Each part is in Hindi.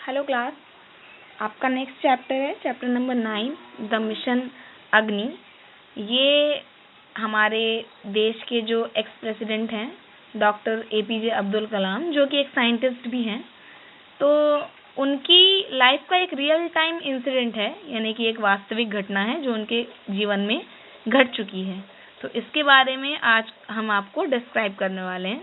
हेलो क्लास, आपका नेक्स्ट चैप्टर है चैप्टर नंबर 9 द मिशन अग्नि। ये हमारे देश के जो एक्स प्रेसिडेंट हैं डॉक्टर APJ अब्दुल कलाम, जो कि एक साइंटिस्ट भी हैं, तो उनकी लाइफ का एक रियल टाइम इंसिडेंट है, यानी कि एक वास्तविक घटना है जो उनके जीवन में घट चुकी है। तो इसके बारे में आज हम आपको डिस्क्राइब करने वाले हैं।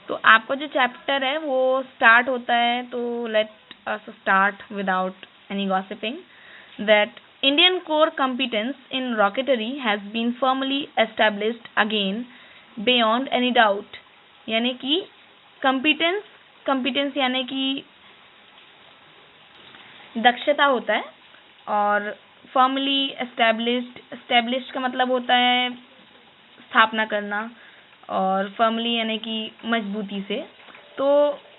तो आपका जो चैप्टर है वो स्टार्ट होता है, तो late us start without any gossiping that Indian core competence in rocketry has been firmly established again beyond any doubt। यानी कि competence यानी कि दक्षता होता है, और firmly established का मतलब होता है स्थापना करना, और firmly यानी कि मजबूती से। तो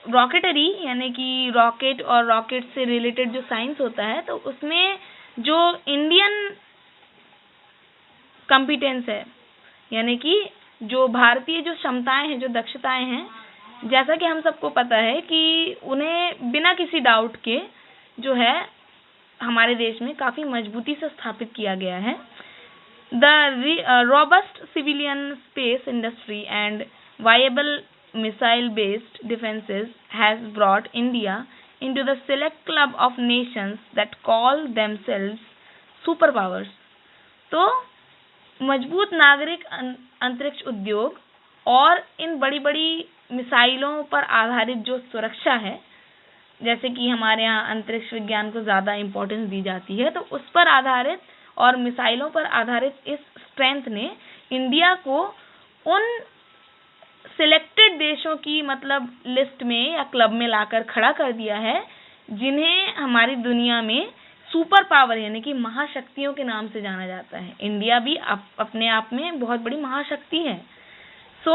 रॉकेटरी यानी कि रॉकेट और रॉकेट से रिलेटेड जो साइंस होता है, तो उसमें जो इंडियन कॉम्पिटेंस है, यानी कि जो भारतीय जो क्षमताएं हैं, जो दक्षताएं हैं, जैसा कि हम सबको पता है कि उन्हें बिना किसी डाउट के जो है हमारे देश में काफ़ी मजबूती से स्थापित किया गया है। The robust civilian space industry and viable missile-based defenses has brought India into the select club of nations that call themselves superpowers। तो मजबूत नागरिक अंतरिक्ष उद्योग और इन बड़ी बड़ी मिसाइलों पर आधारित जो सुरक्षा है, जैसे कि हमारे यहाँ अंतरिक्ष विज्ञान को ज़्यादा इम्पोर्टेंस दी जाती है, तो उस पर आधारित और मिसाइलों पर आधारित इस स्ट्रेंथ ने इंडिया को उन सिलेक्टेड देशों की मतलब लिस्ट में या क्लब में लाकर खड़ा कर दिया है, जिन्हें हमारी दुनिया में सुपर पावर यानी कि महाशक्तियों के नाम से जाना जाता है। इंडिया भी अपने आप में बहुत बड़ी महाशक्ति है। So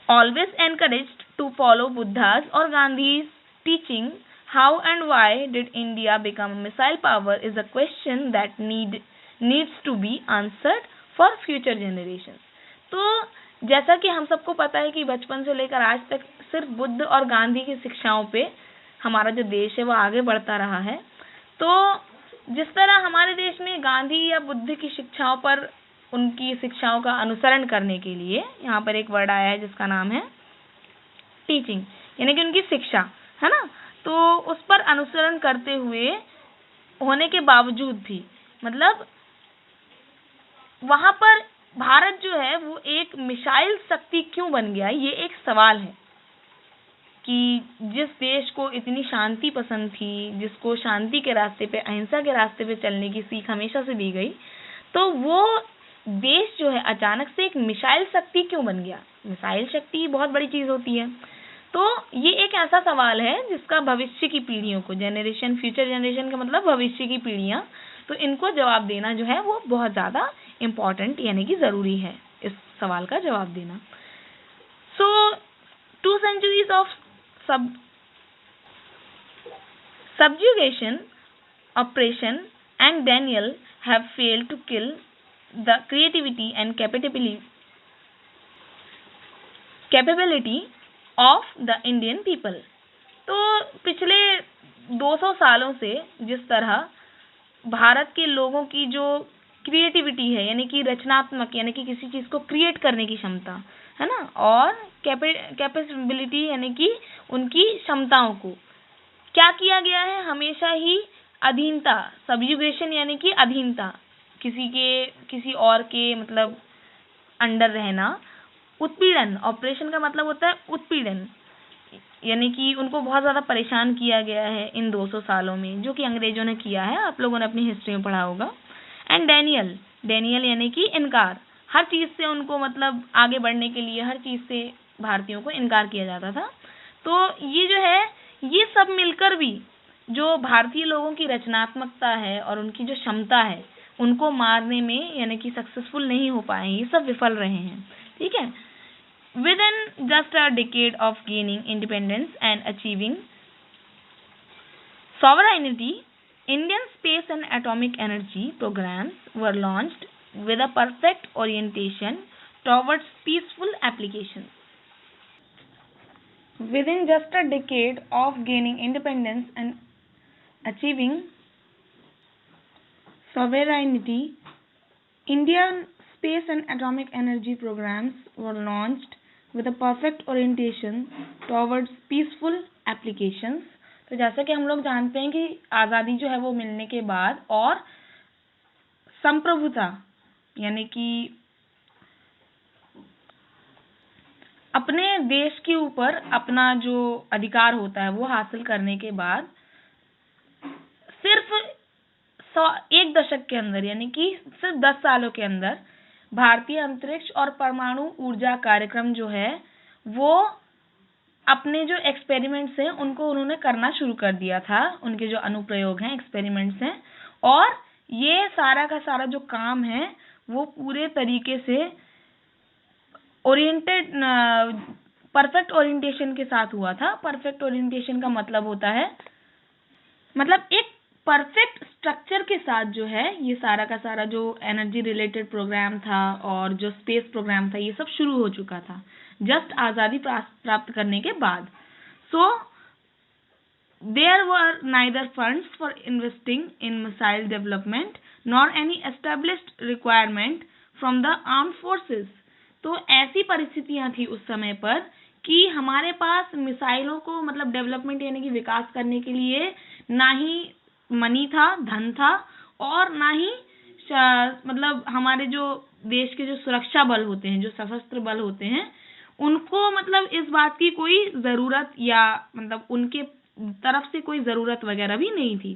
always encouraged to follow Buddha's और Gandhi's teaching how and why did India become missile power is a question that needs to be answered for future generation. तो जैसा कि हम सबको पता है कि बचपन से लेकर आज तक सिर्फ बुद्ध और गांधी की शिक्षाओं पे हमारा जो देश है वो आगे बढ़ता रहा है। तो जिस तरह हमारे देश में गांधी या बुद्ध की शिक्षाओं पर उनकी शिक्षाओं का अनुसरण करने के लिए यहाँ पर एक वर्ड आया है जिसका नाम है टीचिंग, यानी कि उनकी शिक्षा है ना, तो उस पर अनुसरण करते हुए होने के बावजूद भी मतलब वहाँ पर भारत जो है वो एक मिसाइल शक्ति क्यों बन गया, ये एक सवाल है कि जिस देश को इतनी शांति पसंद थी, जिसको शांति के रास्ते पे, अहिंसा के रास्ते पे चलने की सीख हमेशा से दी गई, तो वो देश जो है अचानक से एक मिसाइल शक्ति क्यों बन गया। मिसाइल शक्ति बहुत बड़ी चीज़ होती है। तो ये एक ऐसा सवाल है जिसका भविष्य की पीढ़ियों को, फ्यूचर जनरेशन का मतलब भविष्य की पीढ़ियाँ, तो इनको जवाब देना जो है वो बहुत ज़्यादा इम्पॉर्टेंट यानी कि ज़रूरी है इस सवाल का जवाब देना। सो 2 centuries of subjugation, oppression and denial have failed to kill the creativity and capability of the Indian people। तो पिछले 200 सालों से जिस तरह भारत के लोगों की जो क्रिएटिविटी है, यानी कि रचनात्मक, यानी कि किसी चीज़ को क्रिएट करने की क्षमता है ना, और कैपेबिलिटी यानी कि उनकी क्षमताओं को क्या किया गया है, हमेशा ही अधीनता, सबजुगेशन यानी कि अधीनता, किसी और के मतलब अंडर रहना, उत्पीड़न, ऑपरेशन का मतलब होता है उत्पीड़न, यानी कि उनको बहुत ज़्यादा परेशान किया गया है इन 200 सालों में, जो कि अंग्रेजों ने किया है, आप लोगों ने अपनी हिस्ट्री में पढ़ा होगा। एंड डेनियल यानी कि इनकार, हर चीज़ से उनको मतलब आगे बढ़ने के लिए हर चीज़ से भारतीयों को इनकार किया जाता था। तो ये जो है, ये सब मिलकर भी जो भारतीय लोगों की रचनात्मकता है और उनकी जो क्षमता है, उनको मारने में यानी कि सक्सेसफुल नहीं हो पाए, ये सब विफल रहे हैं। ठीक है। Within just a decade of gaining independence and achieving sovereignty, Indian space and atomic energy programs were launched with a perfect orientation towards peaceful applications। Within just a decade of gaining independence and achieving sovereignty, Indian space and atomic energy programs were launched with a perfect orientation towards peaceful applications. तो जैसा कि हम लोग जानते हैं कि आज़ादी जो है वो मिलने के बाद और संप्रभुता यानी कि अपने देश के ऊपर अपना जो अधिकार होता है वो हासिल करने के बाद सिर्फ 1 दशक के अंदर यानी कि सिर्फ 10 सालों के अंदर भारतीय अंतरिक्ष और परमाणु ऊर्जा कार्यक्रम जो है वो अपने जो एक्सपेरिमेंट्स हैं उनको उन्होंने करना शुरू कर दिया था। उनके जो अनुप्रयोग हैं, एक्सपेरिमेंट्स हैं, और ये सारा का सारा जो काम है वो पूरे तरीके से ओरिएंटेड परफेक्ट ओरिएंटेशन के साथ हुआ था। परफेक्ट ओरिएंटेशन का मतलब होता है एक परफेक्ट स्ट्रक्चर के साथ जो है ये सारा का सारा जो एनर्जी रिलेटेड प्रोग्राम था और जो स्पेस प्रोग्राम था ये सब शुरू हो चुका था जस्ट आज़ादी प्राप्त करने के बाद। So there were neither funds for investing in missile development nor any established requirement from the armed forces. तो ऐसी परिस्थितियां थी उस समय पर कि हमारे पास मिसाइलों को डेवलपमेंट यानी कि विकास करने के लिए ना ही मनी था, धन था, और ना ही हमारे जो देश के जो सुरक्षा बल होते हैं, जो सशस्त्र बल होते हैं, उनको इस बात की कोई जरूरत या उनके तरफ से कोई जरूरत वगैरह भी नहीं थी।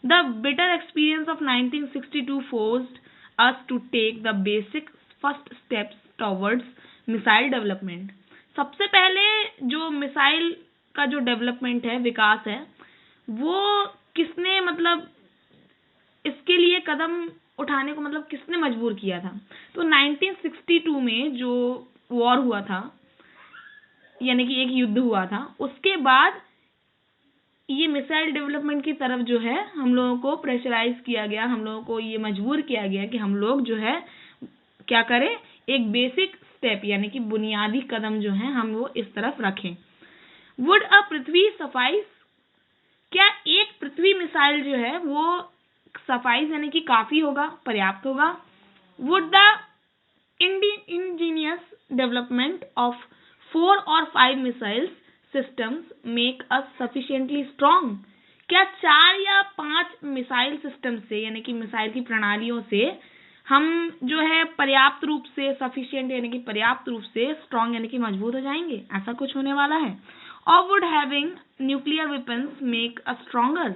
The bitter experience of 1962 forced us to take the basic first steps towards missile development. सबसे पहले जो मिसाइल का जो डेवलपमेंट है, विकास है, वो किसने इसके लिए कदम उठाने को किसने मजबूर किया था? तो 1962 में जो वॉर हुआ था यानी कि एक युद्ध हुआ था, उसके बाद ये मिसाइल डेवलपमेंट की तरफ जो है हम लोगों को प्रेशराइज किया गया, हम लोगों को ये मजबूर किया गया कि हम लोग जो है क्या करें, एक बेसिक स्टेप यानी कि बुनियादी कदम जो है हम वो इस तरफ रखें। Would a Prithvi suffice? क्या एक पृथ्वी मिसाइल जो है वो सफाइस यानी कि काफी होगा, पर्याप्त होगा? Would the Angénieux development of 4 और 5 missiles systems make us sufficiently strong? क्या 4 या 5 मिसाइल सिस्टम से यानी कि मिसाइल की प्रणालियों से हम जो है पर्याप्त रूप से सफिशिएंट यानी कि पर्याप्त रूप से स्ट्रॉन्ग यानी कि मजबूत हो जाएंगे? ऐसा कुछ होने वाला है? और would having nuclear weapons make us stronger?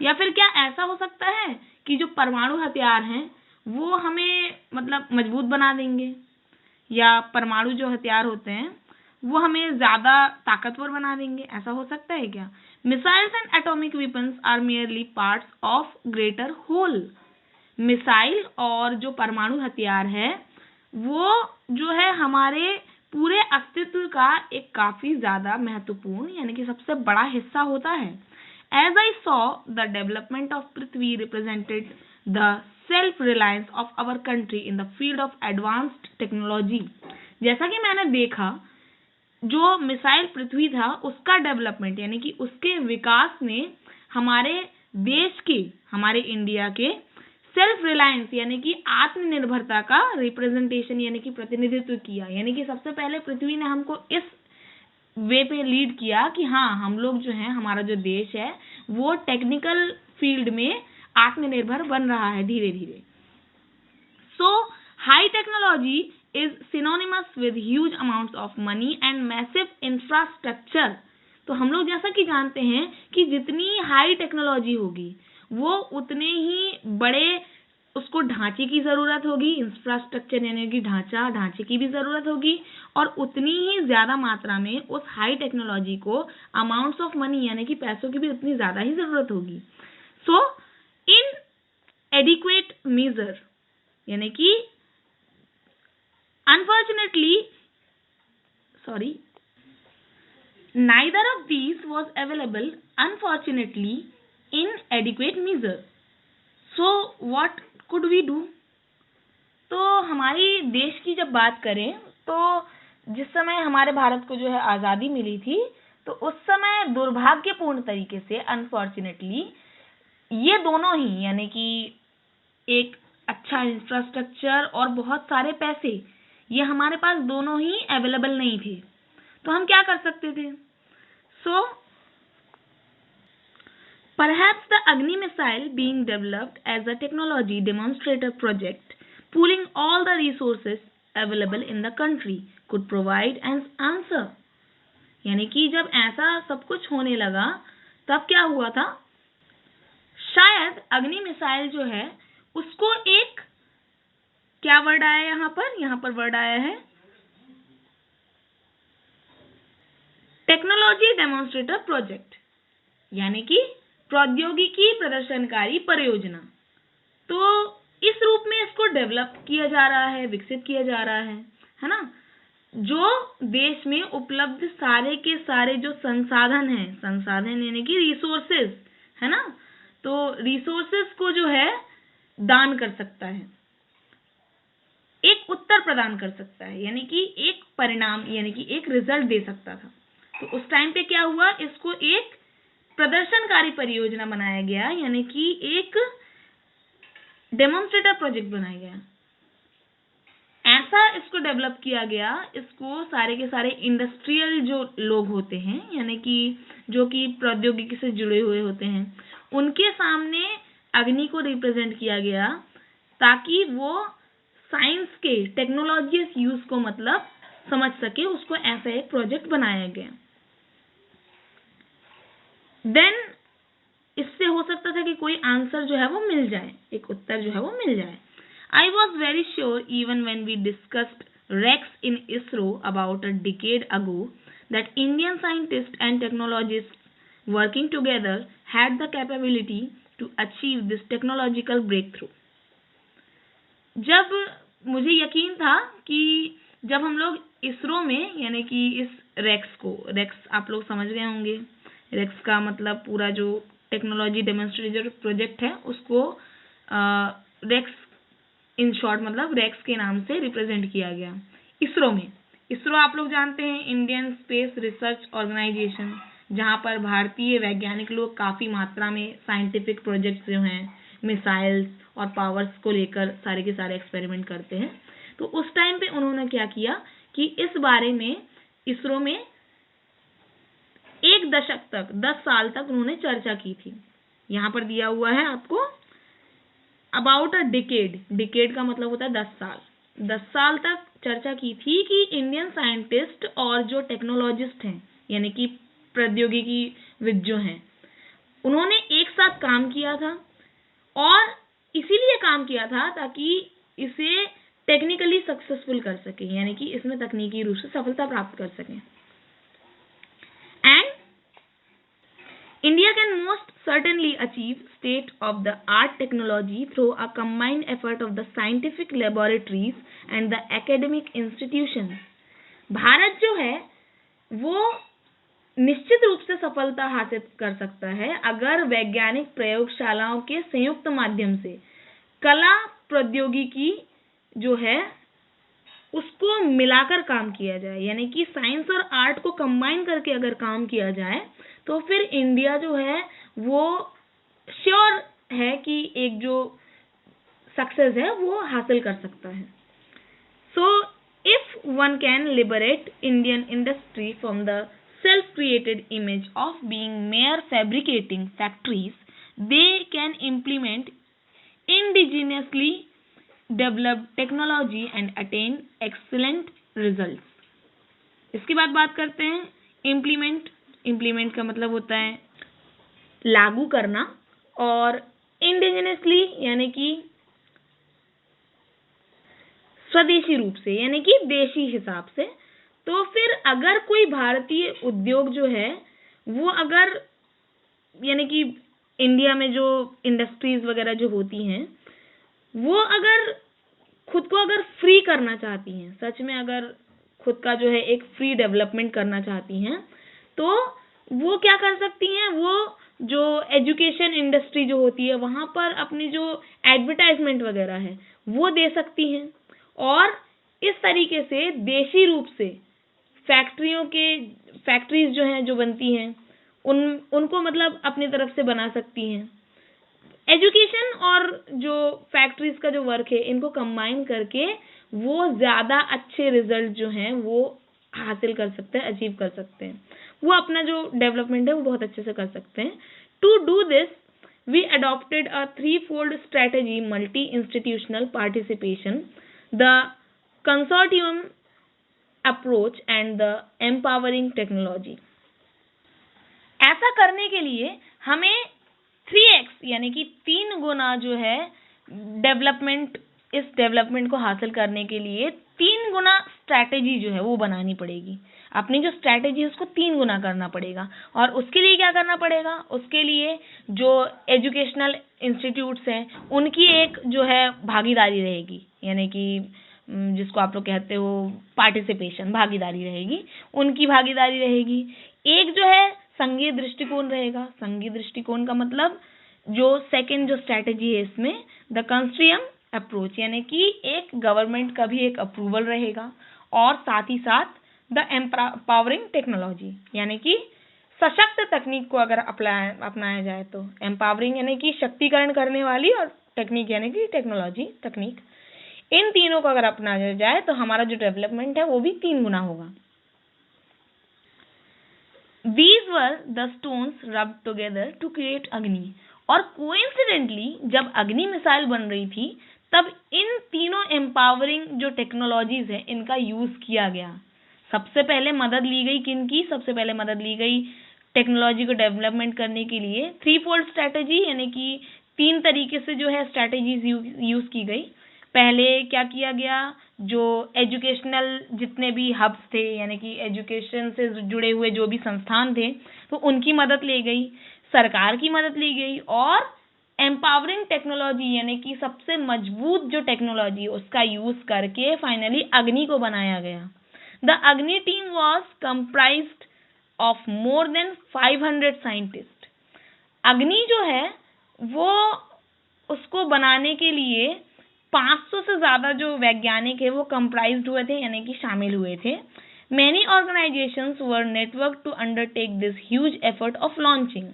या फिर क्या ऐसा हो सकता है कि जो परमाणु हथियार हैं वो हमें मजबूत बना देंगे, या परमाणु जो हथियार होते हैं वो हमें ज्यादा ताकतवर बना देंगे? ऐसा हो सकता है क्या? Missiles and atomic weapons are merely parts of greater whole. Missile और जो परमाणु हथियार है वो जो है हमारे पूरे अस्तित्व का एक काफी ज्यादा महत्वपूर्ण यानी कि सबसे बड़ा हिस्सा होता है। As I saw, the development of Prithvi represented the self-reliance of our country in the field of advanced technology. जैसा कि मैंने देखा, जो मिसाइल पृथ्वी था उसका डेवलपमेंट यानी कि उसके विकास ने हमारे देश के, हमारे इंडिया के सेल्फ रिलायंस यानी कि आत्मनिर्भरता का रिप्रेजेंटेशन यानी कि प्रतिनिधित्व किया। यानी कि सबसे पहले पृथ्वी ने हमको इस वे पे लीड किया कि हाँ, हम लोग जो है, हमारा जो देश है वो टेक्निकल फील्ड में आत्मनिर्भर बन रहा है धीरे धीरे। So high technology is synonymous with huge amounts of money and massive infrastructure. तो हम लोग जैसा कि जानते हैं कि जितनी हाई टेक्नोलॉजी होगी वो उतने ही बड़े उसको ढांचे की जरूरत होगी, इंफ्रास्ट्रक्चर यानी कि ढांचे की भी जरूरत होगी, और उतनी ही ज्यादा मात्रा में उस हाई टेक्नोलॉजी को अमाउंट्स ऑफ मनी यानी कि पैसों की भी उतनी ज्यादा ही जरूरत होगी। सो इन एडिक्वेट मेजर यानी कि neither of these was available unfortunately in adequate measure. So what could we do? तो हमारी देश की जब बात करें तो जिस समय हमारे भारत को जो है आज़ादी मिली थी तो उस समय दुर्भाग्यपूर्ण तरीके से अनफॉर्चुनेटली ये दोनों ही, यानी कि एक अच्छा इंफ्रास्ट्रक्चर और बहुत सारे पैसे, ये हमारे पास दोनों ही अवेलेबल नहीं थे। तो हम क्या कर सकते थे? सो perhaps the Agni missile being developed as a technology demonstrator project, pooling all the resources available in the country, could provide an answer. यानी कि जब ऐसा सब कुछ होने लगा तब क्या हुआ था? शायद अग्नि मिसाइल जो है उसको एक, क्या वर्ड आया यहाँ पर वर्ड आया है टेक्नोलॉजी डेमोन्स्ट्रेटर प्रोजेक्ट, यानी कि प्रौद्योगिकी प्रदर्शनकारी परियोजना। तो इस रूप में इसको डेवलप किया जा रहा है, विकसित किया जा रहा है ना? जो देश में उपलब्ध सारे के सारे जो संसाधन हैं, संसाधन यानी कि रिसोर्सेज, है ना? तो रिसोर्सेज को जो है दान कर सकता है, एक उत्तर प्रदान कर सकता है, यानी कि एक परिणाम, यानी कि एक रिजल्ट दे सकता था। तो उस टाइम पे क्या हुआ? इसको एक प्रदर्शनकारी परियोजना बनाया गया, यानी कि एक डेमोन्स्ट्रेटर प्रोजेक्ट बनाया गया। ऐसा इसको डेवलप किया गया, इसको सारे के सारे इंडस्ट्रियल जो लोग होते हैं, यानी कि जो कि प्रौद्योगिकी से जुड़े हुए होते हैं, उनके सामने अग्नि को रिप्रेजेंट किया गया ताकि वो साइंस के टेक्नोलॉजी यूज को मतलब समझ सके। उसको ऐसा एक प्रोजेक्ट बनाया गया। देन इससे हो सकता था कि कोई आंसर जो है वो मिल जाए, एक उत्तर जो है वो मिल जाए। I was very sure even when we discussed REX in ISRO about a decade ago that Indian scientists and technologists working together had the capability to achieve this technological breakthrough. जब मुझे यकीन था कि जब हम लोग इसरो में, यानी कि इस रेक्स आप लोग समझ गए होंगे, रेक्स का मतलब पूरा जो टेक्नोलॉजी डेमोन्स्ट्रेटर प्रोजेक्ट है उसको रेक्स इन शॉर्ट मतलब रेक्स के नाम से रिप्रेजेंट किया गया इसरो में। इसरो आप लोग जानते हैं इंडियन स्पेस रिसर्च ऑर्गेनाइजेशन, जहाँ पर भारतीय वैज्ञानिक लोग काफ़ी मात्रा में साइंटिफिक प्रोजेक्ट्स जो हैं, मिसाइल्स और पावर्स को लेकर सारे के सारे एक्सपेरिमेंट करते हैं। तो उस टाइम पे उन्होंने क्या किया कि इस बारे में इसरो में 1 दशक तक, 10 साल तक उन्होंने चर्चा की थी। यहाँ पर दिया हुआ है आपको अबाउट अ डिकेड का मतलब होता है 10 साल। 10 साल तक चर्चा की थी कि इंडियन साइंटिस्ट और जो टेक्नोलॉजिस्ट हैं, यानी कि प्रौद्योगिकीविद जो हैं, उन्होंने एक साथ काम किया था और इसीलिए काम किया था ताकि इसे टेक्निकली सक्सेसफुल कर सके, यानी कि इसमें तकनीकी रूप से सफलता प्राप्त कर सकें। And India can most certainly achieve state-of-the-art technology through a combined effort of the scientific laboratories and the academic institutions. Bharat जो है वो निश्चित रूप से सफलता हासिल कर सकता है अगर वैज्ञानिक प्रयोगशालाओं के संयुक्त माध्यम से कला प्रौद्योगिकी जो है उसको मिलाकर काम किया जाए, यानी कि साइंस और आर्ट को कंबाइन करके अगर काम किया जाए तो फिर इंडिया जो है वो श्योर है कि एक जो सक्सेस है वो हासिल कर सकता है। So if one can liberate Indian industry from the self created image of being mayor fabricating factories, they can implement indigenously develop technology and attain excellent results. इसके बाद बात करते हैं इम्प्लीमेंट का मतलब होता है लागू करना, और इंडिजिनियसली यानी कि स्वदेशी रूप से, यानी कि देशी हिसाब से। तो फिर अगर कोई भारतीय उद्योग जो है वो अगर, यानी कि इंडिया में जो इंडस्ट्रीज वगैरह जो होती हैं वो अगर खुद को अगर फ्री करना चाहती हैं, सच में अगर खुद का जो है एक फ्री डेवलपमेंट करना चाहती हैं, तो वो क्या कर सकती हैं, वो जो एजुकेशन इंडस्ट्री जो होती है वहाँ पर अपनी जो एडवर्टाइजमेंट वगैरह है वो दे सकती हैं और इस तरीके से देशी रूप से फैक्ट्रीज जो हैं, जो बनती हैं, उनको मतलब अपनी तरफ से बना सकती हैं। एजुकेशन और जो फैक्ट्रीज का जो वर्क है, इनको कंबाइन करके वो ज़्यादा अच्छे रिजल्ट जो हैं वो हासिल कर सकते हैं, अचीव कर सकते हैं। वो अपना जो डेवलपमेंट है वो बहुत अच्छे से कर सकते हैं। To do this we adopted a threefold strategy: multi-institutional participation, the consortium approach, and the empowering technology. ऐसा करने के लिए हमें 3x यानी कि 3 गुना जो है इस डेवलपमेंट को हासिल करने के लिए 3 गुना स्ट्रैटेजी जो है वो बनानी पड़ेगी। अपनी जो स्ट्रैटेजी है उसको 3 गुना करना पड़ेगा। और उसके लिए क्या करना पड़ेगा? उसके लिए जो एजुकेशनल इंस्टीट्यूट्स हैं उनकी एक जो है भागीदारी रहेगी, यानी कि जिसको आप लोग कहते हो पार्टिसिपेशन, भागीदारी रहेगी, उनकी भागीदारी रहेगी। एक जो है संघीय दृष्टिकोण रहेगा। संघीय दृष्टिकोण का मतलब जो सेकंड जो स्ट्रैटेजी है इसमें द कंसोर्टियम अप्रोच, यानी कि एक गवर्नमेंट का भी एक अप्रूवल रहेगा। और साथ ही साथ द एम्पावरिंग टेक्नोलॉजी, यानी कि सशक्त तकनीक को अगर अपनाया जाए तो एम्पावरिंग यानी कि शक्तिकरण करने वाली, और टेक्निक यानी कि टेक्नोलॉजी, तकनीक, इन तीनों को अगर अपनाया जाए तो हमारा जो डेवलपमेंट है वो भी 3 गुना होगा। These were the stones rubbed together to create अग्नि। और कोइंसिडेंटली जब अग्नि मिसाइल बन रही थी तब इन तीनों एम्पावरिंग जो टेक्नोलॉजीज है इनका यूज किया गया। सबसे पहले मदद ली गई किनकी? सबसे पहले मदद ली गई टेक्नोलॉजी को डेवलपमेंट करने के लिए 3-fold स्ट्रैटेजी, यानी कि 3 तरीके से जो है स्ट्रैटेजीज यूज की गई। पहले क्या किया गया? जो एजुकेशनल जितने भी हब्स थे, यानी कि एजुकेशन से जुड़े हुए जो भी संस्थान थे, तो उनकी मदद ली गई, सरकार की मदद ली गई, और एम्पावरिंग टेक्नोलॉजी यानी कि सबसे मजबूत जो टेक्नोलॉजी उसका यूज करके फाइनली अग्नि को बनाया गया। द अग्नि team was comprised of more than 500 scientist. अग्नि जो है वो उसको बनाने के लिए 500 से ज्यादा जो वैज्ञानिक है वो कंप्राइज्ड हुए थे, यानी कि शामिल हुए थे। Many organizations were networked to undertake this huge effort of launching.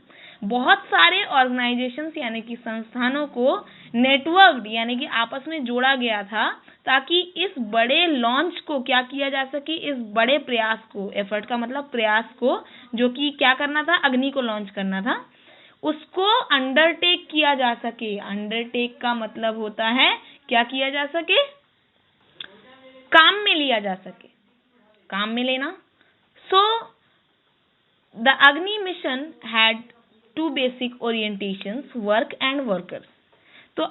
बहुत सारे ऑर्गेनाइजेशंस यानी कि संस्थानों को नेटवर्क्ड यानी कि आपस में जोड़ा गया था ताकि इस बड़े लॉन्च को क्या किया जा सके, इस बड़े प्रयास को, एफर्ट का मतलब प्रयास को, जो कि क्या करना था, अग्नि को लॉन्च करना था, उसको अंडरटेक किया जा सके। अंडरटेक का मतलब होता है क्या किया जा सके, काम में लिया जा सके, काम में लेना। सो द अग्नि mission had 2 basic orientations, work and workers. तो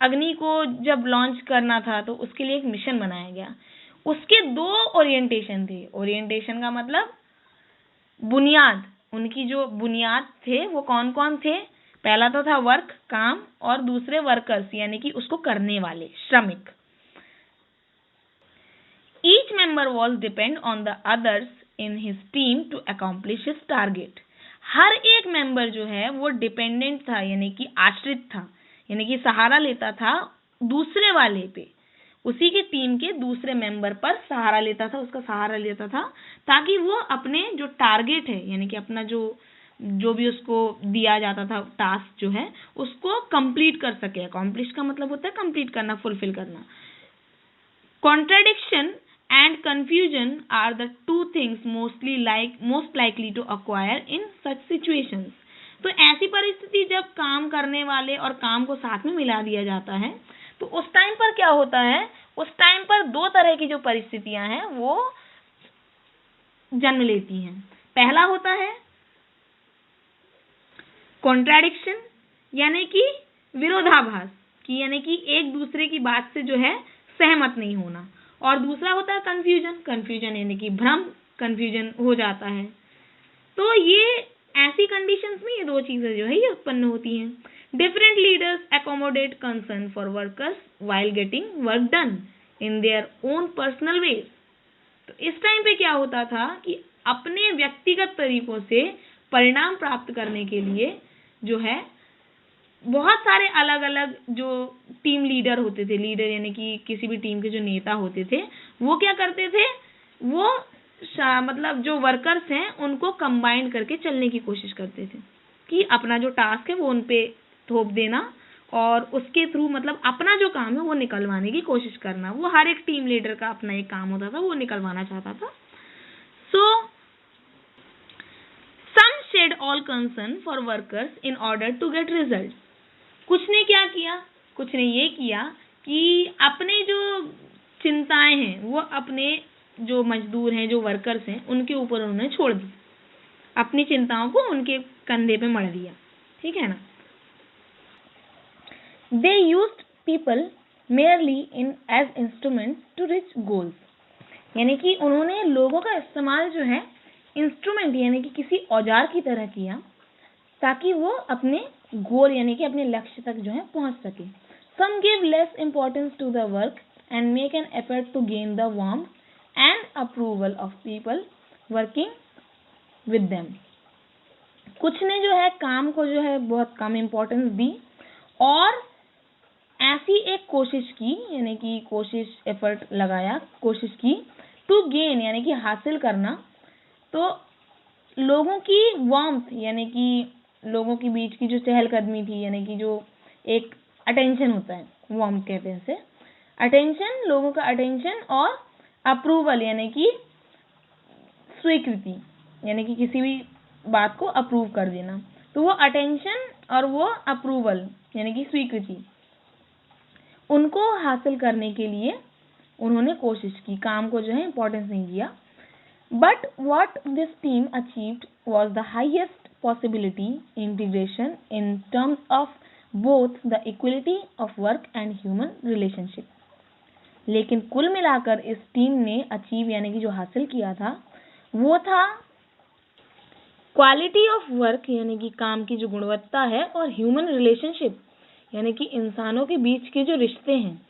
अग्नि को जब लॉन्च करना था तो उसके लिए एक मिशन बनाया गया। उसके 2 ओरिएंटेशन थे। ओरिएंटेशन का मतलब बुनियाद, उनकी जो बुनियाद थे वो कौन कौन थे? पहला तो था वर्क, काम, और दूसरे वर्कर्स यानी कि उसको करने वाले, श्रमिक। Each member was depend on the others in his team to accomplish his target. हर एक मेंबर जो है वो डिपेंडेंट था, यानी कि आश्रित था, यानी कि सहारा लेता था दूसरे वाले पे, उसी के टीम के दूसरे मेंबर पर सहारा लेता था, उसका सहारा लेता था, ताकि वो अपने जो टारगेट है यानी कि अपना जो भी उसको दिया जाता था टास्क जो है उसको कंप्लीट कर सके। अकॉम्प्लिश का मतलब होता है कंप्लीट करना, फुलफिल करना। Contradiction and confusion are the 2 things most likely to acquire in such situations. तो ऐसी परिस्थिति जब काम करने वाले और काम को साथ में मिला दिया जाता है तो उस टाइम पर क्या होता है, उस टाइम पर 2 तरह की जो परिस्थितियां हैं वो जन्म लेती हैं। पहला होता है कॉन्ट्राडिक्शन यानी कि विरोधाभास की, यानी कि एक दूसरे की बात से जो है सहमत नहीं होना, और दूसरा होता है कंफ्यूजन यानी कि भ्रम, कंफ्यूजन हो जाता है। तो ये ऐसी कंडीशंस में ये 2 चीजें जो है ये उत्पन्न होती हैं। Different leaders accommodate concern for workers while getting work done in their own personal ways. तो इस टाइम पे क्या होता था कि अपने व्यक्तिगत तरीकों से परिणाम प्राप्त करने के लिए जो है बहुत सारे अलग अलग जो टीम लीडर होते थे, लीडर यानी कि किसी भी टीम के जो नेता होते थे, वो क्या करते थे, वो मतलब जो वर्कर्स हैं उनको कंबाइन करके चलने की कोशिश करते थे कि अपना जो टास्क है वो उन पे थोप देना और उसके थ्रू मतलब अपना जो काम है वो निकलवाने की कोशिश करना। वो हर एक टीम लीडर का अपना एक काम होता था, वो निकलवाना चाहता था। So some shed all concern for workers in order to get result. कुछ ने क्या किया, कुछ ने ये किया कि अपने जो चिंताएं हैं वो अपने जो मजदूर हैं, जो वर्कर्स हैं, उनके ऊपर उन्होंने छोड़ दी, अपनी चिंताओं को उनके कंधे पे मढ़ दिया, ठीक है ना। They used people merely in as instrument to reach goals, यानी कि उन्होंने लोगों का इस्तेमाल जो है इंस्ट्रूमेंट यानी कि किसी औजार की तरह किया ताकि वो अपने गोल यानी कि अपने लक्ष्य तक जो है पहुंच सके। Some give less importance to the work and make an effort to gain the warmth and approval of people working with them. कुछ ने जो है काम को जो है बहुत कम इंपॉर्टेंस दी और ऐसी एक कोशिश की, यानी कि कोशिश एफर्ट लगाया, कोशिश की टू गेन यानी कि हासिल करना, तो लोगों की वार्मथ यानी कि लोगों के बीच की जो चहलकदमी थी, यानी कि जो एक अटेंशन होता है, वार्मथ कहते हैं इसे, अटेंशन, लोगों का अटेंशन, और अप्रूवल यानी कि स्वीकृति, यानी कि किसी भी बात को अप्रूव कर देना। तो वो अटेंशन और वो अप्रूवल यानी कि स्वीकृति, उनको हासिल करने के लिए उन्होंने कोशिश की, काम को जो है इंपॉर्टेंस नहीं दिया। But what this team achieved was the highest possibility integration in terms of both the equality of work and human relationship. लेकिन कुल मिलाकर इस टीम ने अचीव यानी कि जो हासिल किया था वो था क्वालिटी ऑफ वर्क यानी कि काम की जो गुणवत्ता है, और ह्यूमन रिलेशनशिप यानी कि इंसानों के बीच के जो रिश्ते हैं,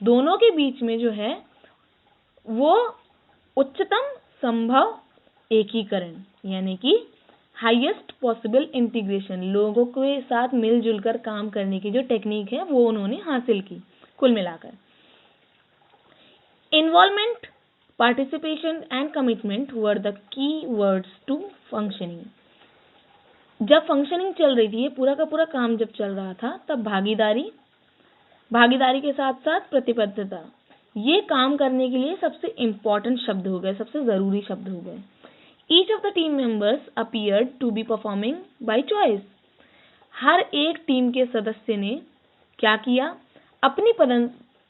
दोनों के बीच में जो है वो उच्चतम संभव एकीकरण यानी कि हाईएस्ट पॉसिबल इंटीग्रेशन, लोगों के साथ मिलजुल कर काम करने की जो टेक्निक है वो उन्होंने हासिल की। कुल मिलाकर involvement, participation and commitment were the key words to functioning. जब फंक्शनिंग चल रही थी, ये पूरा का पूरा काम जब चल रहा था, तब भागीदारी के साथ साथ प्रतिबद्धता, ये काम करने के लिए सबसे इम्पोर्टेंट शब्द हो गए, सबसे जरूरी शब्द हो गए। Each of the team members appeared to be performing by choice. हर एक टीम के सदस्य ने क्या किया, अपनी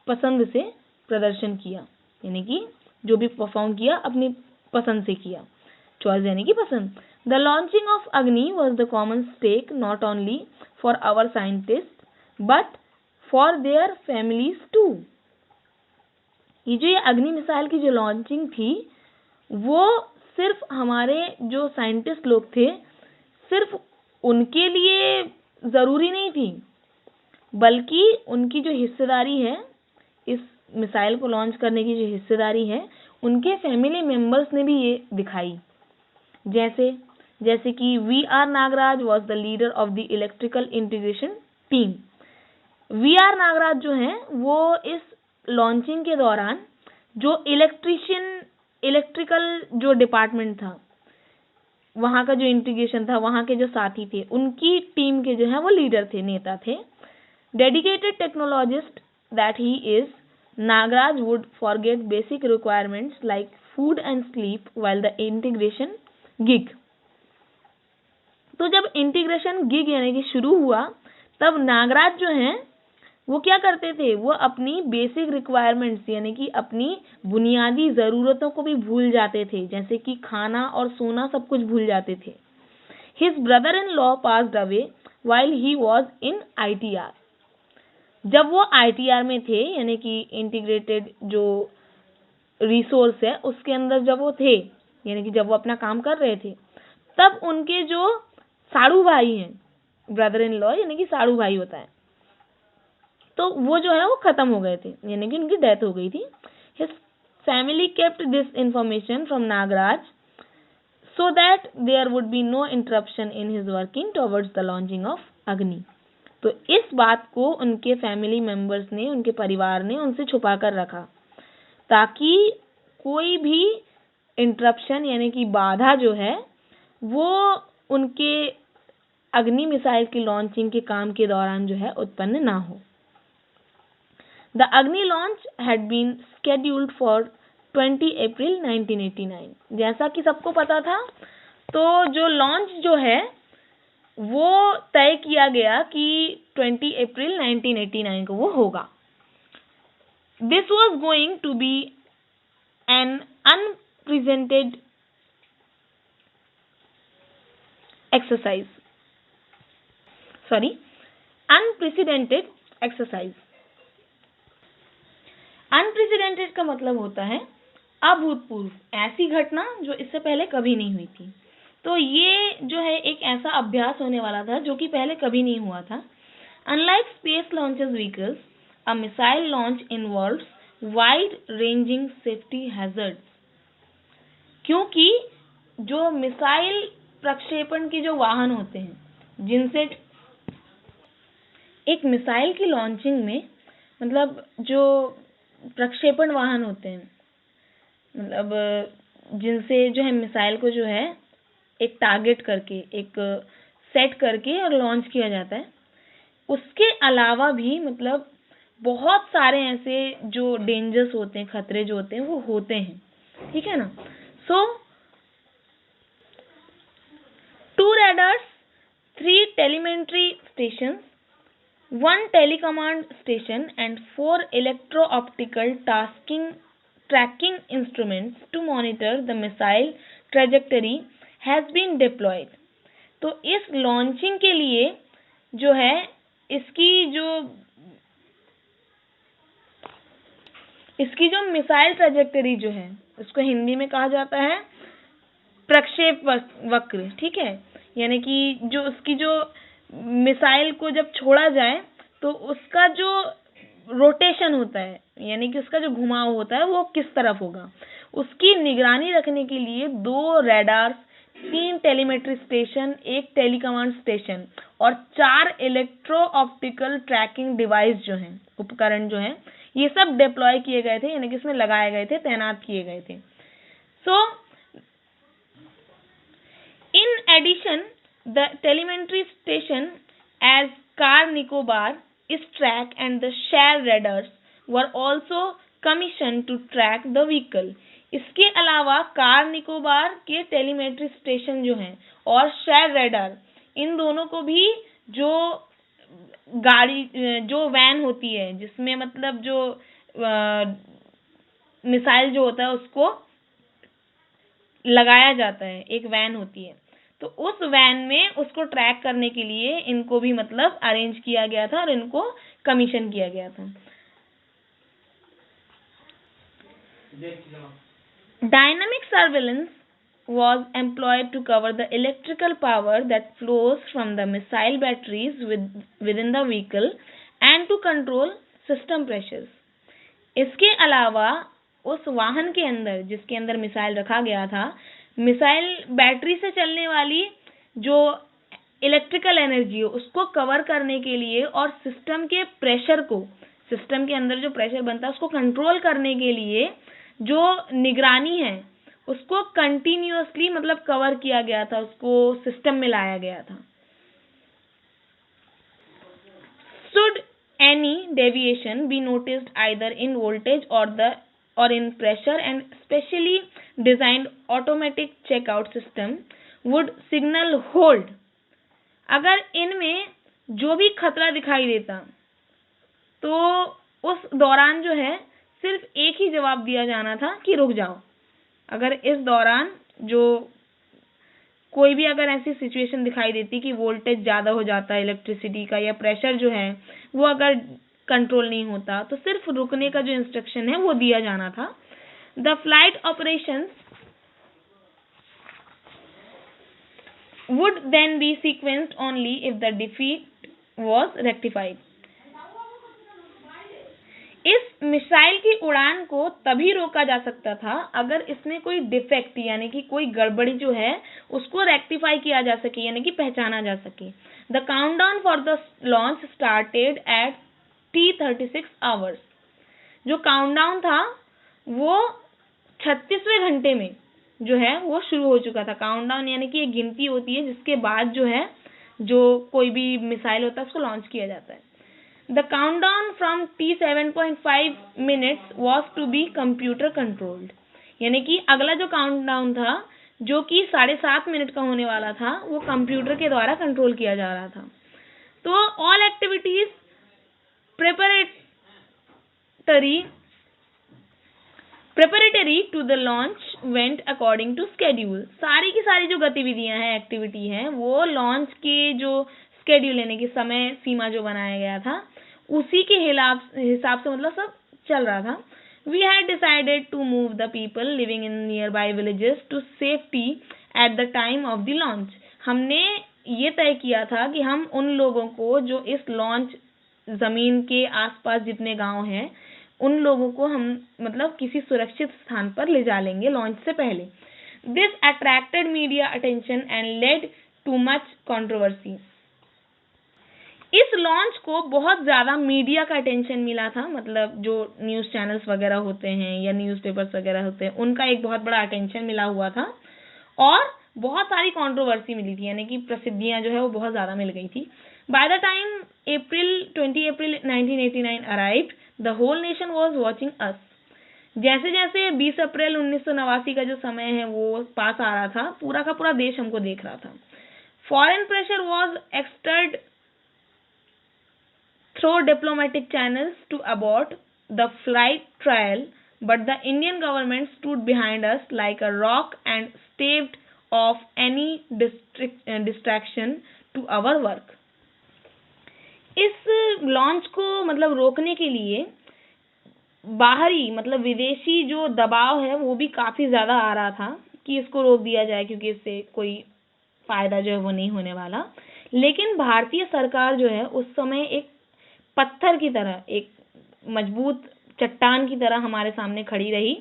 पसंद से प्रदर्शन किया, यानी कि जो भी परफॉर्म किया अपनी पसंद से किया, चॉइस यानी कि पसंद। The launching of Agni was the common stake not only for our scientist but for their families too. ये अग्नि मिसाइल की जो लॉन्चिंग थी वो सिर्फ हमारे जो साइंटिस्ट लोग थे सिर्फ उनके लिए जरूरी नहीं थी, बल्कि उनकी जो हिस्सेदारी है, इस मिसाइल को लॉन्च करने की जो हिस्सेदारी है, उनके फैमिली मेंबर्स ने भी ये दिखाई। जैसे कि V R Nagaraj was the leader of the electrical integration team. V R Nagaraj जो हैं वो इस लॉन्चिंग के दौरान जो इलेक्ट्रिकल जो डिपार्टमेंट था, वहाँ का जो इंटीग्रेशन था, वहाँ के जो साथी थे, उनकी टीम के जो है वो लीडर थे, नेता थे। Dedicated technologist that he is, Nagaraj would forget basic requirements like food and sleep while the integration gig. तो जब इंटीग्रेशन गिग यानी कि शुरू हुआ, तब नागराज जो हैं वो क्या करते थे, वो अपनी बेसिक रिक्वायरमेंट्स यानी कि अपनी बुनियादी ज़रूरतों को भी भूल जाते थे, जैसे कि खाना और सोना सब कुछ भूल जाते थे। His brother in law passed away while he was in ITR। जब वो ITR में थे यानी कि इंटीग्रेटेड जो रिसोर्स है उसके अंदर जब वो थे, यानी कि जब वो अपना काम कर रहे थे, तब उनके जो साड़ू भाई हैं, ब्रदर इन लॉ यानी कि साड़ू भाई होता है, तो वो जो है वो खत्म हो गए थे, यानी कि उनकी डेथ हो गई थी। His family kept this information from Nagaraj so that there would be no interruption in his working towards the launching of अग्नि। तो इस बात को उनके फैमिली मेंबर्स ने, उनके परिवार ने उनसे छुपा कर रखा ताकि कोई भी इंटरप्शन यानी कि बाधा जो है वो उनके अग्नि मिसाइल की लॉन्चिंग के काम के दौरान जो है उत्पन्न ना हो। The Agni launch had been scheduled for 20 April 1989। जैसा कि सबको पता था, तो जो लॉन्च जो है वो तय किया गया कि 20 अप्रैल 1989 को वो होगा। This was going to be an unprecedented exercise unprecedented का मतलब होता है अभूतपूर्व, ऐसी घटना जो इससे पहले कभी नहीं हुई थी। तो ये जो है एक ऐसा अभ्यास होने वाला था जो कि पहले कभी नहीं हुआ था। Unlike space launches vehicles, a missile launch involves wide ranging safety hazards. क्योंकि जो मिसाइल प्रक्षेपण के जो वाहन होते हैं, जिनसे एक मिसाइल की लॉन्चिंग में मतलब जो प्रक्षेपण वाहन होते हैं, मतलब जिनसे जो है मिसाइल को जो है एक टारगेट करके, एक सेट करके और लॉन्च किया जाता है। उसके अलावा भी मतलब बहुत सारे ऐसे जो डेंजर्स होते हैं, खतरे जो होते हैं वो होते हैं, ठीक है ना। सो 2 radars, 3 telemetry stations, 1 telecommand station and 4 electro-optical tracking instruments to monitor the missile trajectory has been deployed। तो इस लॉन्चिंग के लिए जो है इसकी जो मिसाइल ट्रैजेक्टरी जो है उसको हिंदी में कहा जाता है प्रक्षेप वक्र, ठीक है। यानी कि जो उसकी जो मिसाइल को जब छोड़ा जाए तो उसका जो रोटेशन होता है, यानी कि उसका जो घुमाव होता है वो किस तरफ होगा, उसकी निगरानी रखने के लिए 2 रडार्स, 3 टेलीमेट्री स्टेशन, 1 टेलीकमांड स्टेशन और 4 इलेक्ट्रो ऑप्टिकल ट्रैकिंग डिवाइस जो हैं, उपकरण जो हैं, ये सब डिप्लॉय किए गए थे, यानी कि इसमें लगाए गए थे, तैनात किए गए थे। सो in addition, the telemetry station as Car Nicobar, Strack and the Share radars were also commissioned to track the vehicle। इसके अलावा कार निकोबार के टेलीमेट्री स्टेशन जो हैं और शेयर रेडार, इन दोनों को भी जो गाड़ी, जो वैन होती है जिसमें मतलब जो मिसाइल जो होता है उसको लगाया जाता है, एक वैन होती है, तो उस वैन में उसको ट्रैक करने के लिए इनको भी मतलब अरेंज किया गया था और इनको कमीशन किया गया था। Dynamic surveillance was employed to cover the electrical power that flows from the missile batteries within the vehicle and to control system pressures। इसके अलावा उस वाहन के अंदर, जिसके अंदर मिसाइल रखा गया था, मिसाइल बैटरी से चलने वाली जो इलेक्ट्रिकल एनर्जी है उसको कवर करने के लिए और सिस्टम के प्रेशर को, सिस्टम के अंदर जो प्रेशर बनता है उसको कंट्रोल करने के लिए जो निगरानी है उसको कंटिन्यूअसली मतलब कवर किया गया था, उसको सिस्टम में लाया गया था। Should any deviation be noticed either in voltage or in pressure, and specially designed automatic checkout system would signal hold। अगर इनमें जो भी खतरा दिखाई देता तो उस दौरान जो है सिर्फ एक ही जवाब दिया जाना था कि रुक जाओ। अगर इस दौरान जो कोई भी अगर ऐसी सिचुएशन दिखाई देती कि वोल्टेज ज़्यादा हो जाता है इलेक्ट्रिसिटी का, या प्रेशर जो है वो अगर कंट्रोल नहीं होता, तो सिर्फ रुकने का जो इंस्ट्रक्शन है वो दिया जाना था। The flight operations would then be sequenced only if the defeat was rectified। इस मिसाइल की उड़ान को तभी रोका जा सकता था अगर इसमें कोई डिफेक्ट यानी कि कोई गड़बड़ी जो है उसको रेक्टिफाई किया जा सके, यानी कि पहचाना जा सके। The countdown for the launch started at T36 hours. जो काउंटडाउन था वो 36वें घंटे में जो है वो शुरू हो चुका था। काउंटडाउन यानी कि एक गिनती होती है जिसके बाद जो है जो कोई भी मिसाइल होता है उसको लॉन्च किया जाता है। The countdown from T7.5 minutes was to be computer controlled, यानी कि अगला जो काउंटडाउन था जो कि 7.5 मिनट का होने वाला था वो कंप्यूटर के द्वारा कंट्रोल किया जा रहा था। तो all activities preparatory to the launch went according to schedule. सारी की सारी जो गतिविधियां हैं, एक्टिविटी हैं, वो लॉन्च के जो स्केड्यूल यानी कि समय सीमा जो बनाया गया था उसी के हिसाब से मतलब सब चल रहा था। We had decided to move the people living in nearby villages to safety at the time of the launch. हमने ये तय किया था कि हम उन लोगों को जो इस लॉन्च जमीन के आसपास जितने गांव हैं उन लोगों को हम मतलब किसी सुरक्षित स्थान पर ले जा लेंगे लॉन्च से पहले। This attracted media attention and led too much controversy. इस लॉन्च को बहुत ज्यादा मीडिया का अटेंशन मिला था, मतलब जो न्यूज चैनल्स वगैरह होते हैं या न्यूज़पेपर्स वगैरह होते हैं उनका एक बहुत बड़ा अटेंशन मिला हुआ था और बहुत सारी कंट्रोवर्सी मिली थी, यानी कि प्रसिद्धियां जो है वो बहुत ज्यादा मिल गई थी। By the time 20 April 1989 arrived, the whole nation was watching us. जैसे जैसे 20 अप्रैल 1989 का जो समय है वो पास आ रहा था, पूरा का पूरा देश हमको देख रहा था। Foreign pressure was exerted through diplomatic channels to abort the flight trial, but the Indian government stood behind us like a rock and staved off any distraction to our work. इस लॉन्च को मतलब रोकने के लिए बाहरी मतलब विदेशी जो दबाव है वो भी काफी ज्यादा आ रहा था कि इसको रोक दिया जाए क्योंकि इससे कोई फायदा जो है वो नहीं होने वाला। लेकिन भारतीय सरकार जो है उस समय एक पत्थर की तरह, एक मजबूत चट्टान की तरह हमारे सामने खड़ी रही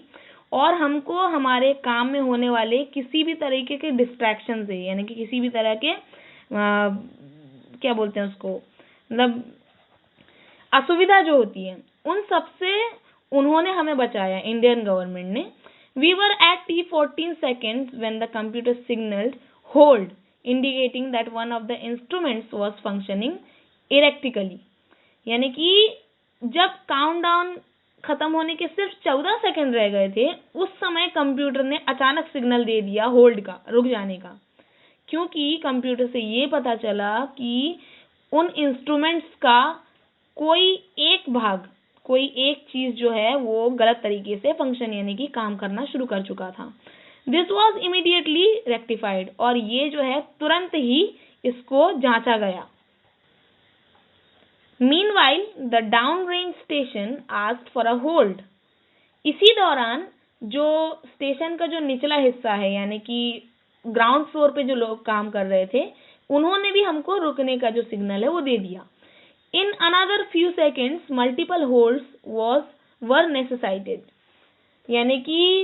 और हमको हमारे काम में होने वाले किसी भी तरीके के डिस्ट्रैक्शन से यानी कि किसी भी तरह के क्या बोलते हैं उसको मतलब असुविधा जो होती है उन सब से उन्होंने हमें बचाया, इंडियन गवर्नमेंट ने। We were at T14 seconds when the computer signaled hold, indicating that one of the instruments was functioning erratically. यानी कि जब काउंटडाउन खत्म होने के सिर्फ 14 सेकंड रह गए थे उस समय कंप्यूटर ने अचानक सिग्नल दे दिया होल्ड का, रुक जाने का, क्योंकि कंप्यूटर से ये पता चला कि उन इंस्ट्रूमेंट्स का कोई एक भाग, कोई एक चीज जो है वो गलत तरीके से फंक्शन यानी कि काम करना शुरू कर चुका था। दिस वॉज इमीडिएटली रेक्टिफाइड, और ये जो है तुरंत ही इसको जांचा गया। Meanwhile, the downrange station asked for a hold. इसी दौरान जो स्टेशन का जो निचला हिस्सा है यानी कि ग्राउंड फ्लोर पे जो लोग काम कर रहे थे उन्होंने भी हमको रुकने का जो सिग्नल है वो दे दिया। In another few seconds, multiple holds were necessitated. यानी कि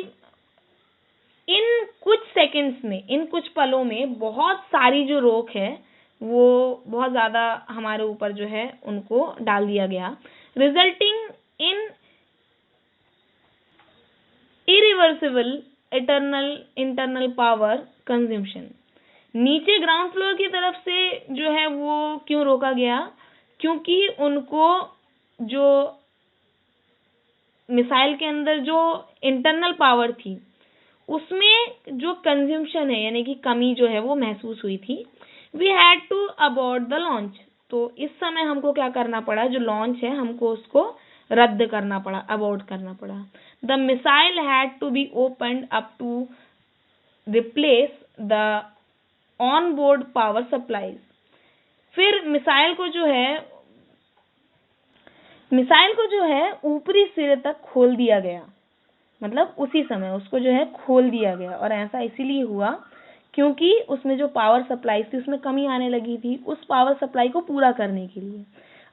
इन कुछ सेकंड्स में, इन कुछ पलों में बहुत सारी जो रोक है वो बहुत ज्यादा हमारे ऊपर जो है उनको डाल दिया गया, resulting in irreversible internal power consumption. नीचे ग्राउंड फ्लोर की तरफ से जो है वो क्यों रोका गया, क्योंकि उनको जो मिसाइल के अंदर जो इंटरनल पावर थी उसमें जो कंजम्पशन है यानी कि कमी जो है वो महसूस हुई थी। We had to abort the launch, तो इस समय हमको क्या करना पड़ा, जो लॉन्च है हमको उसको रद्द करना पड़ा, अबॉर्ट करना पड़ा। The missile had to be opened up to replace the on board power supplies. फिर मिसाइल को जो है ऊपरी सिरे तक खोल दिया गया, मतलब उसी समय उसको जो है खोल दिया गया, और ऐसा इसीलिए हुआ क्योंकि उसमें जो पावर सप्लाई थी उसमें कमी आने लगी थी, उस पावर सप्लाई को पूरा करने के लिए।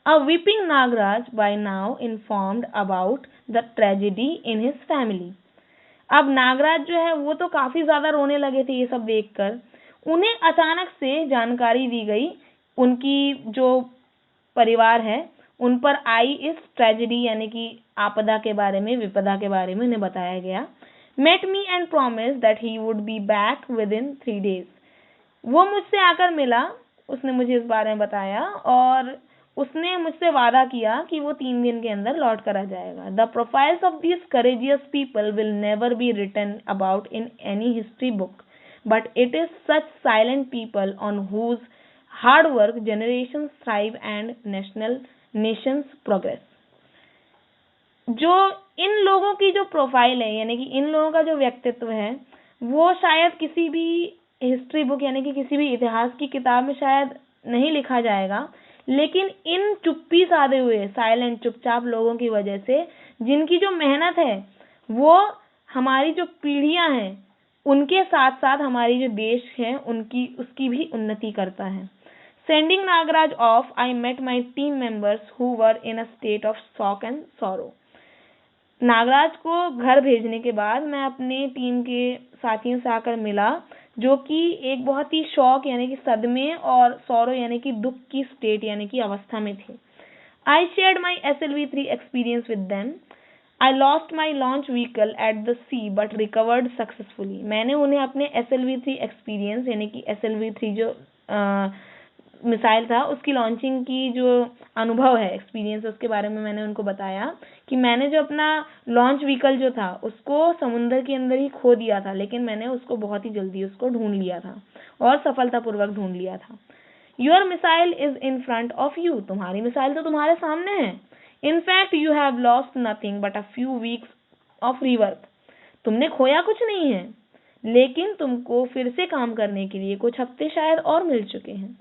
A weeping Nagaraj by now informed about the tragedy in his family. अब नागराज जो है वो तो काफी ज्यादा रोने लगे थे ये सब देखकर। उन्हें अचानक से जानकारी दी गई, उनकी जो परिवार है उन पर आई इस ट्रेजेडी यानी कि आपदा के बारे में, विपदा के बारे में उन्हें बताया गया। met me and promised that he would be back within 3 days. वो मुझसे आकर मिला, उसने मुझे इस बारे में बताया और उसने मुझसे वादा किया कि वो 3 दिन के अंदर लौट कर आ जाएगा. The profiles of these courageous people will never be written about in any history book, but it is such silent people on whose hard work generations thrive and nations progress. जो इन लोगों की जो प्रोफाइल है, यानी कि इन लोगों का जो व्यक्तित्व है, वो शायद किसी भी हिस्ट्री बुक यानी कि किसी भी इतिहास की किताब में शायद नहीं लिखा जाएगा, लेकिन इन चुप्पी साधे हुए साइलेंट चुपचाप लोगों की वजह से, जिनकी जो मेहनत है वो हमारी जो पीढ़ियां हैं उनके साथ साथ हमारी जो देश है उसकी भी उन्नति करता है. Sending Nagaraj off, I met my team members who were in a state of shock and sorrow. Nagraj को घर भेजने के बाद मैं अपने टीम के साथियों से आकर मिला, जो कि एक बहुत ही शॉक यानी कि सदमे और सौरो यानी कि दुख की स्टेट यानी कि अवस्था में थे. I shared my SLV3 experience with them. I lost my launch vehicle at the sea but recovered successfully. मैंने उन्हें अपने SLV3 एक्सपीरियंस यानी कि SLV3 जो मिसाइल था उसकी लॉन्चिंग की जो अनुभव है, एक्सपीरियंस, उसके बारे में मैंने उनको बताया कि मैंने जो अपना लॉन्च व्हीकल जो था उसको समुद्र के अंदर ही खो दिया था, लेकिन मैंने उसको बहुत ही जल्दी उसको ढूंढ लिया था और सफलतापूर्वक ढूंढ लिया था. Your missile is in front of you. तुम्हारी मिसाइल तो तुम्हारे सामने है. In fact you have lost nothing but a few weeks of rework. तुमने खोया कुछ नहीं है, लेकिन तुमको फिर से काम करने के लिए कुछ हफ्ते शायद और मिल चुके हैं.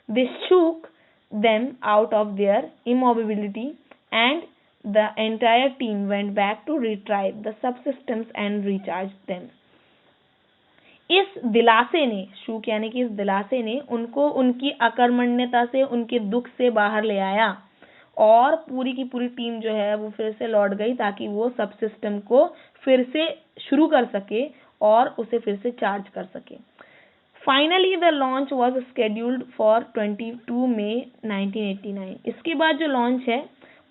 This shook them out of their immobility and the entire team went back to retrieve the subsystems and recharge them. इस दिलासे ने, शूक यानी कि इस दिलासे ने उनको उनकी अकर्मण्यता से, उनके दुख से बाहर ले आया और पूरी की पूरी टीम जो है वो फिर से लौट गई ताकि वो सब सिस्टम को फिर से शुरू कर सके और उसे फिर से चार्ज कर सके. Finally, the launch was scheduled for 22 May 1989. इसके बाद जो लॉन्च है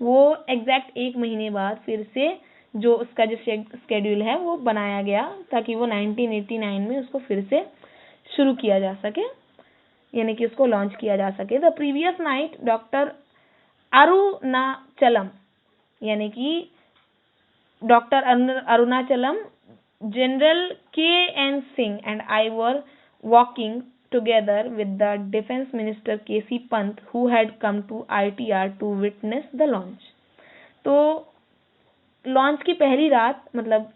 वो एग्जैक्ट 1 महीने बाद फिर से जो उसका जो स्केड्यूल है वो बनाया गया ताकि वो 1989 में उसको फिर से शुरू किया जा सके, यानी कि उसको लॉन्च किया जा सके. The previous night doctor Arunachalam यानी कि doctor Arunachalam, general KN Singh and I were walking together with the defense minister KC Pant who had come to ITR to witness the launch. तो लॉन्च की पहली रात, मतलब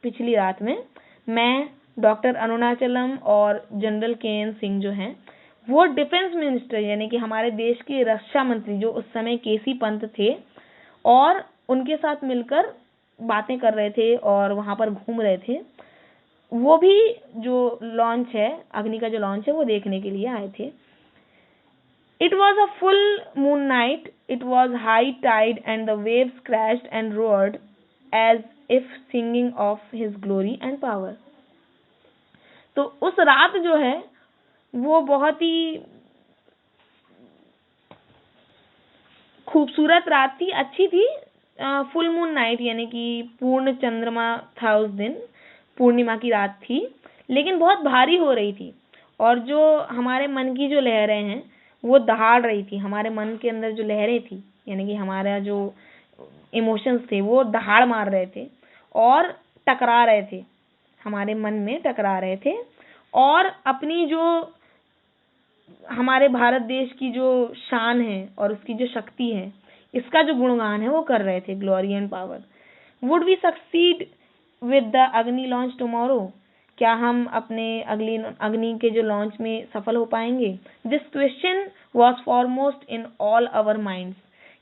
पिछली रात में, मैं, डॉक्टर अरुणाचलम और जनरल KN सिंह जो हैं वो डिफेंस मिनिस्टर यानी कि हमारे देश के रक्षा मंत्री जो उस समय KC पंत थे और उनके साथ मिलकर बातें कर रहे थे और वहां पर घूम रहे थे. वो भी जो लॉन्च है, अग्नि का जो लॉन्च है, वो देखने के लिए आए थे. It was a full moon night. It was high tide and the waves crashed and roared as if singing of his glory and power. तो उस रात जो है वो बहुत ही खूबसूरत रात थी, अच्छी थी. फुल मून नाइट यानी कि पूर्ण चंद्रमा था उस दिन, पूर्णिमा की रात थी, लेकिन बहुत भारी हो रही थी और जो हमारे मन की जो लहरें हैं वो दहाड़ रही थी. हमारे मन के अंदर जो लहरें थी यानी कि हमारा जो इमोशंस थे वो दहाड़ मार रहे थे और टकरा रहे थे, हमारे मन में टकरा रहे थे और अपनी जो हमारे भारत देश की जो शान है और उसकी जो शक्ति है, इसका जो गुणगान है वो कर रहे थे, glory and power. Would we succeed with the Agni launch tomorrow. क्या हम अपने अग्नि के जो लॉन्च में सफल हो पाएंगे? This question was foremost in all our minds.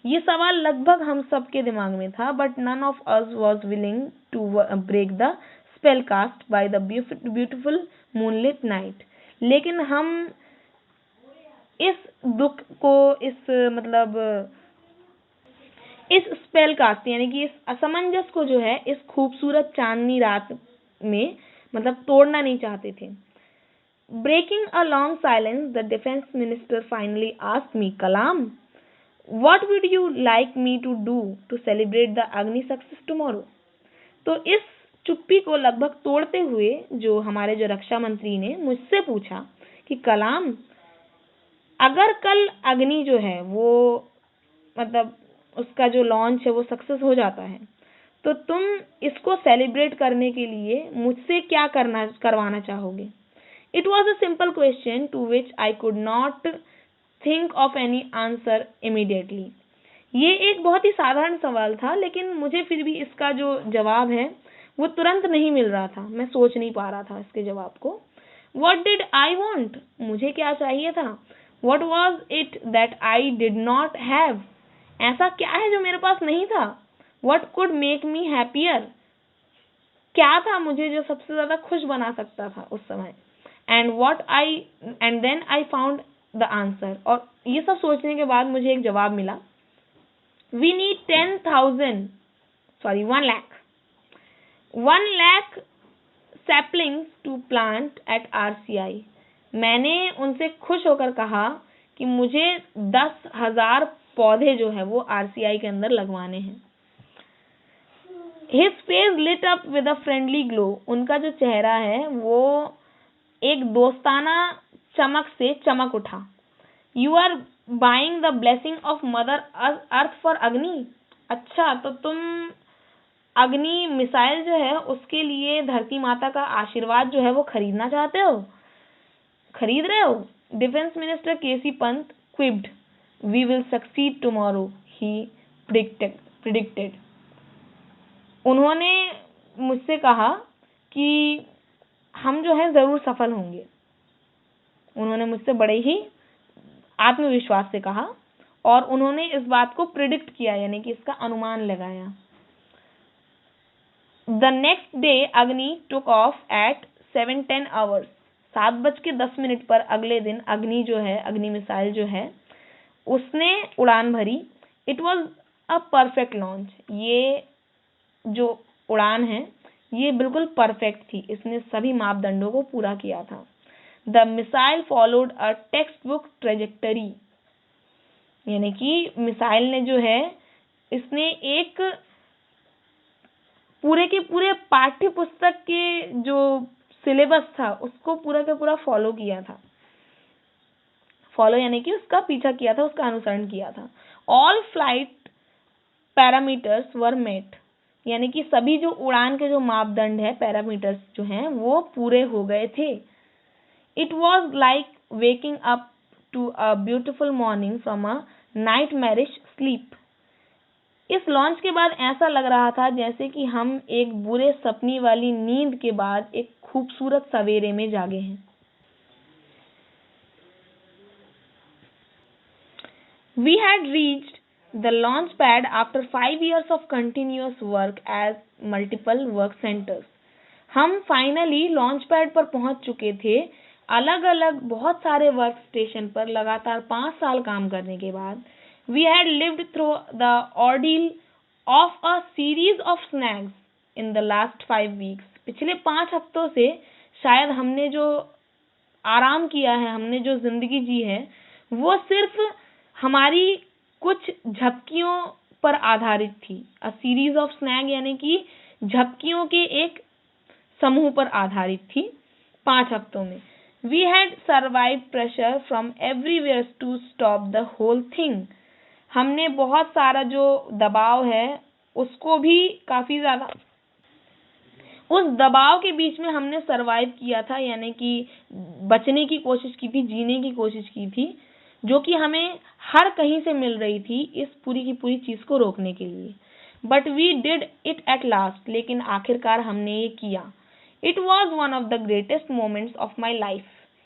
ये सवाल लगभग हम सबके दिमाग में था. But none of us was willing to break the spell cast by the beautiful moonlit night. लेकिन हम इस दुख को, इस स्पेल कास्ट यानी कि इस असमंजस को जो है इस खूबसूरत चांदनी रात में तोड़ना नहीं चाहते थे. Breaking a long silence, the defence minister finally asked me, Kalam, what would you like me to do to celebrate the Agni success tomorrow. तो इस चुप्पी को लगभग तोड़ते हुए जो हमारे जो रक्षा मंत्री ने मुझसे पूछा कि कलाम, अगर कल अग्नि जो है वो मतलब उसका जो लॉन्च है वो सक्सेस हो जाता है, तो तुम इसको सेलिब्रेट करने के लिए मुझसे क्या करवाना चाहोगे? It was a simple question to which I could not think of any answer immediately. ये एक बहुत ही साधारण सवाल था, लेकिन मुझे फिर भी इसका जो जवाब है वो तुरंत नहीं मिल रहा था। मैं सोच नहीं पा रहा था इसके जवाब को। What did I want? मुझे क्या चाहिए था? What was it that I did not have? ऐसा क्या है जो मेरे पास नहीं था? What could make me happier? क्या था मुझे जो सबसे ज्यादा खुश बना सकता था उस समय? And then I found the answer. और ये सब सोचने के बाद मुझे एक जवाब मिला। We need 1 lakh saplings to plant at RCI. मैंने उनसे खुश होकर कहा कि मुझे 10,000 पौधे जो है वो RCI के अंदर लगवाने हैं। His face lit up with a friendly glow. उनका जो चेहरा है वो एक दोस्ताना चमक से चमक उठा। You are buying the blessing of Mother Earth for Agni? अच्छा, तो तुम अग्नि मिसाइल जो है उसके लिए धरती माता का आशीर्वाद जो है वो खरीदना चाहते हो, खरीद रहे हो? Defence minister KC Pant quibbed, we will succeed tomorrow, he predicted. उन्होंने मुझसे कहा कि हम जो है जरूर सफल होंगे। उन्होंने मुझसे बड़े ही आत्मविश्वास से कहा और उन्होंने इस बात को प्रिडिक्ट किया, यानी कि इसका अनुमान लगाया। The next day Agni took off at 7:10 hours. 7:10 पर अगले दिन अग्नि जो है, अग्नि मिसाइल जो है उसने उड़ान भरी। It was a perfect launch. ये जो उड़ान है ये बिल्कुल परफेक्ट थी, इसने सभी मापदंडों को पूरा किया था। The missile followed a textbook trajectory. यानी कि मिसाइल ने जो है इसने एक पूरे के पूरे पाठ्य पुस्तक के जो सिलेबस था उसको पूरा का पूरा फॉलो किया था। फॉलो यानी कि उसका पीछा किया था, उसका अनुसरण किया था। ऑल फ्लाइट पैरामीटर्स वर मेट, यानी कि सभी जो उड़ान के जो मापदंड है, पैरामीटर्स जो हैं वो पूरे हो गए थे। It was like waking up to a beautiful morning from a nightmarish sleep. इस लॉन्च के बाद ऐसा लग रहा था जैसे कि हम एक बुरे सपने वाली नींद के बाद एक खूबसूरत सवेरे में जागे हैं। We had reached the launch pad after 5 years of continuous work as multiple work centers. हम फाइनली लॉन्च पैड पर पहुंच चुके थे। अलग अलग बहुत सारे वर्क स्टेशन पर लगातार 5 साल काम करने के बाद we had lived through the ordeal of a series of snags in the last 5 weeks. पिछले 5 हफ्तों से शायद हमने जो आराम किया है, हमने जो जिंदगी जी है, वो सिर्फ हमारी कुछ झपकियों पर आधारित थी। अ सीरीज ऑफ स्नैग यानी कि झपकियों के एक समूह पर आधारित थी 5 हफ्तों में। We had survived pressure from everywhere to stop the whole thing. हमने बहुत सारा जो दबाव है उसको भी काफी ज्यादा, उस दबाव के बीच में हमने सरवाइव किया था, यानी कि बचने की कोशिश की थी, जीने की कोशिश की थी, जो कि हमें हर कहीं से मिल रही थी इस पूरी की पूरी चीज को रोकने के लिए। But we did it at last, लेकिन आखिरकार हमने ये किया। It was one of the greatest moments of my life.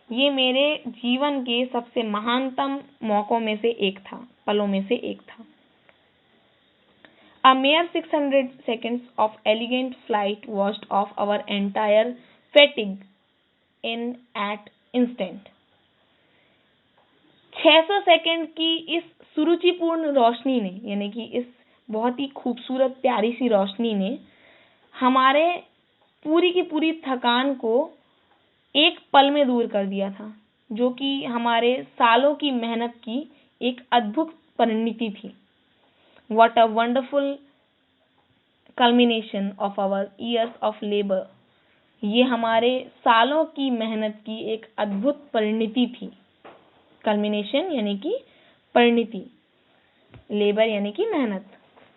ये मेरे जीवन के सबसे महानतम मौकों में से एक था, पलों में से एक था। A mere 600 seconds of elegant flight washed off our entire fatigue in at instant. 600 second की इस सुरुचिपूर्ण रोशनी ने, यानी कि इस बहुत ही खूबसूरत प्यारी सी रोशनी ने हमारे पूरी की पूरी थकान को एक पल में दूर कर दिया था, जो कि हमारे सालों की मेहनत की एक अद्भुत परिणति थी। What a wonderful culmination of our years of labor. ये हमारे सालों की मेहनत की एक अद्भुत परिणति थी। culmination यानी कि परिणति, लेबर यानी कि मेहनत।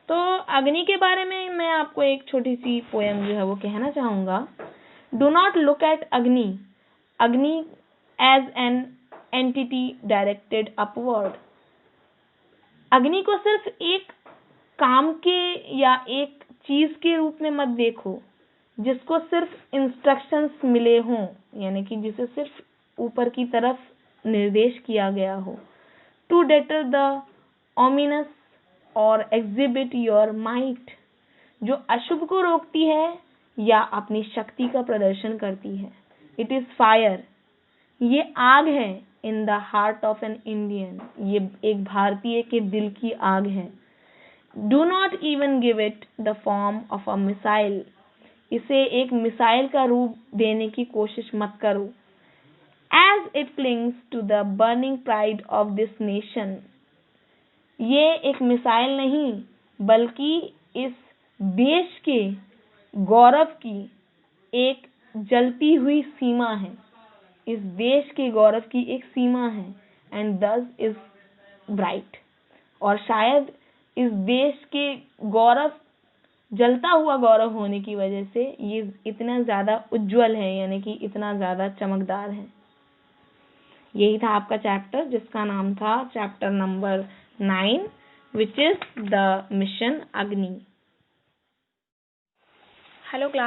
तो अग्नि के बारे में मैं आपको एक छोटी सी पोयम जो है वो कहना चाहूँगा। Do not look at Agni as an entity directed upward. Agni को सिर्फ एक काम के या एक चीज के रूप में मत देखो जिसको सिर्फ इंस्ट्रक्शंस मिले हों, यानी कि जिसे सिर्फ ऊपर की तरफ निर्देश किया गया हो। टू डेटर द ओमिनस और एग्जिबिट योर माइट, जो अशुभ को रोकती है या अपनी शक्ति का प्रदर्शन करती है। इट इज फायर, ये आग है। In the heart of an Indian, ये एक भारतीय के दिल की आग है। Do not even give it the form of a missile, इसे एक मिसाइल का रूप देने की कोशिश मत करो। As it clings to the burning pride of this nation, ये एक मिसाइल नहीं बल्कि इस देश के गौरव की एक जलती हुई सीमा है। इस देश के गौरव की एक सीमा है। एंड दस इज ब्राइट, और शायद इस देश के गौरव, जलता हुआ गौरव होने की वजह से ये इतना ज्यादा उज्जवल है, यानी कि इतना ज्यादा चमकदार है। यही था आपका चैप्टर, जिसका नाम था chapter number 9, which is the mission Agni. Hello class.